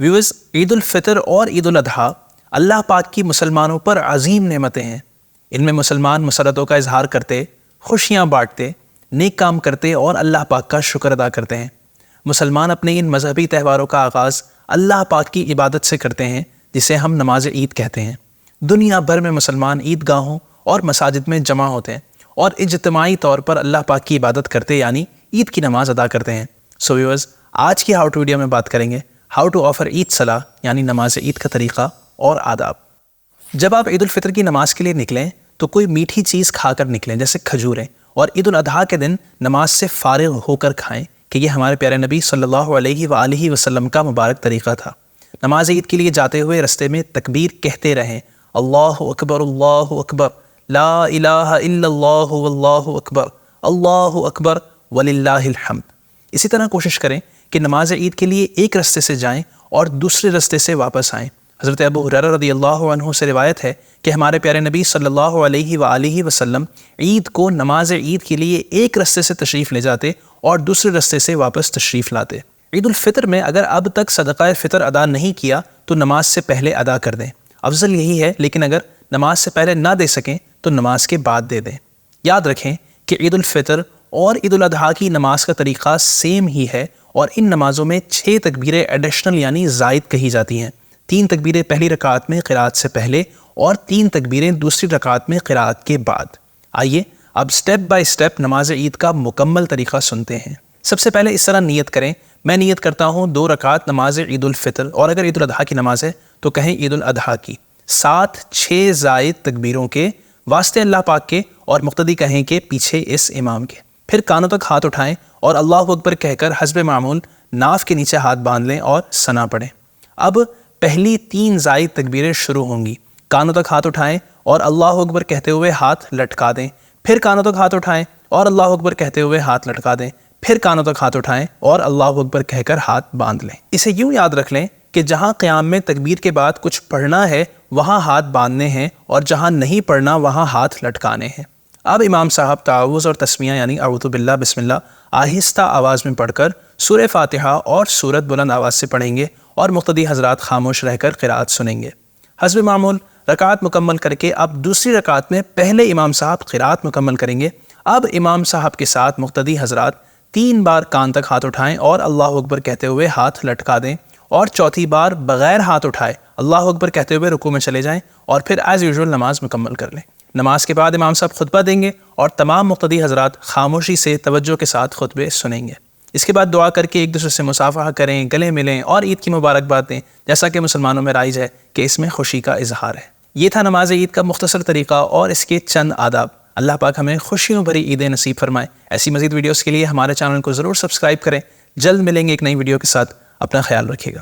Viewers, عید الفطر اور عید الاضحیٰ اللہ پاک کی مسلمانوں پر عظیم نعمتیں ہیں۔ ان میں مسلمان مسرتوں کا اظہار کرتے، خوشیاں بانٹتے، نیک کام کرتے اور اللہ پاک کا شکر ادا کرتے ہیں۔ مسلمان اپنے ان مذہبی تہواروں کا آغاز اللہ پاک کی عبادت سے کرتے ہیں، جسے ہم نماز عید کہتے ہیں۔ دنیا بھر میں مسلمان عیدگاہوں اور مساجد میں جمع ہوتے ہیں اور اجتماعی طور پر اللہ پاک کی عبادت کرتے یعنی عید کی نماز ادا کرتے ہیں۔ سو ویورز، آج کی ہاؤ ٹو ویڈیو میں بات کریں گے ہاؤ ٹو آفر عید صلاح یعنی نماز عید کا طریقہ اور آداب۔ جب آپ عید الفطر کی نماز کے لیے نکلیں تو کوئی میٹھی چیز کھا کر نکلیں جیسے کھجوریں، اور عید الاضحیٰ کے دن نماز سے فارغ ہو کر کھائیں کہ یہ ہمارے پیارے نبی صلی اللہ علیہ وآلہ وسلم کا مبارک طریقہ تھا۔ نماز عید کے لیے جاتے ہوئے رستے میں تکبیر کہتے رہیں، اللہ اکبر، لا الہ الا اللہ واللہ اکبر وللہ الحمد۔ اسی طرح کوشش کریں کہ نماز عید کے لیے ایک رستے سے جائیں اور دوسرے رستے سے واپس آئیں۔ حضرت ابو ہریرہ رضی اللہ عنہ سے روایت ہے کہ ہمارے پیارے نبی صلی اللہ علیہ وآلہ وسلم عید کو نماز عید کے لیے ایک رستے سے تشریف لے جاتے اور دوسرے رستے سے واپس تشریف لاتے۔ عید الفطر میں اگر اب تک صدقہ فطر ادا نہیں کیا تو نماز سے پہلے ادا کر دیں، افضل یہی ہے، لیکن اگر نماز سے پہلے نہ دے سکیں تو نماز کے بعد دے دیں۔ یاد رکھیں کہ عید الفطر اور عید الاضحیٰ کی نماز کا طریقہ سیم ہی ہے، اور ان نمازوں میں 6 تکبیریں ایڈیشنل یعنی زائد کہی جاتی ہیں۔ 3 تکبیریں پہلی رکعت میں قرات سے پہلے اور 3 تکبیریں دوسری رکعت میں قرات کے بعد۔ آئیے اب سٹیپ بائی سٹیپ نماز عید کا مکمل طریقہ سنتے ہیں۔ سب سے پہلے اس طرح نیت کریں، میں نیت کرتا ہوں 2 رکعت نماز عید الفطر، اور اگر عید الاضحیٰ کی نماز ہے تو کہیں عید الاضحیٰ کی، ساتھ 6 زائد تکبیروں کے، واسطے اللہ پاک کے، اور مقتدی کہیں کہ پیچھے اس امام کے۔ پھر کانوں تک ہاتھ اٹھائیں اور اللہ اکبر کہہ کر حسب معمول ناف کے نیچے ہاتھ باندھ لیں اور ثنا پڑھیں۔ اب پہلی 3 زائد تکبیریں شروع ہوں گی۔ کانوں تک ہاتھ اٹھائیں اور اللہ اکبر کہتے ہوئے ہاتھ لٹکا دیں، پھر کانوں تک ہاتھ اٹھائیں اور اللہ اکبر کہتے ہوئے ہاتھ لٹکا دیں، پھر کانوں تک ہاتھ اٹھائیں اور اللہ اکبر کہہ کر ہاتھ باندھ لیں۔ اسے یوں یاد رکھ لیں کہ جہاں قیام میں تکبیر کے بعد کچھ پڑھنا ہے وہاں ہاتھ باندھنے ہیں، اور جہاں نہیں پڑھنا وہاں ہاتھ لٹکانے ہیں۔ اب امام صاحب تعوذ اور تسمیہ یعنی اعوذ باللہ بسم اللہ آہستہ آواز میں پڑھ کر سورہ فاتحہ اور سورت بلند آواز سے پڑھیں گے، اور مقتدی حضرات خاموش رہ کر قرات سنیں گے۔ حسب معمول رکعت مکمل کر کے اب دوسری رکعت میں پہلے امام صاحب قرات مکمل کریں گے۔ اب امام صاحب کے ساتھ مقتدی حضرات 3 بار کان تک ہاتھ اٹھائیں اور اللہ اکبر کہتے ہوئے ہاتھ لٹکا دیں، اور چوتھی بار بغیر ہاتھ اٹھائے اللہ اکبر کہتے ہوئے رکوع میں چلے جائیں، اور پھر ایز یوزول نماز مکمل کر لیں۔ نماز کے بعد امام صاحب خطبہ دیں گے اور تمام مقتدی حضرات خاموشی سے توجہ کے ساتھ خطبے سنیں گے۔ اس کے بعد دعا کر کے ایک دوسرے سے مصافحہ کریں، گلے ملیں اور عید کی مبارکباد دیں، جیسا کہ مسلمانوں میں رائج ہے کہ اس میں خوشی کا اظہار ہے۔ یہ تھا نماز عید کا مختصر طریقہ اور اس کے چند آداب۔ اللہ پاک ہمیں خوشیوں بھری عیدیں نصیب فرمائے۔ ایسی مزید ویڈیوز کے لیے ہمارے چینل کو ضرور سبسکرائب کریں۔ جلد ملیں گے ایک نئی ویڈیو کے ساتھ، اپنا خیال رکھیے گا۔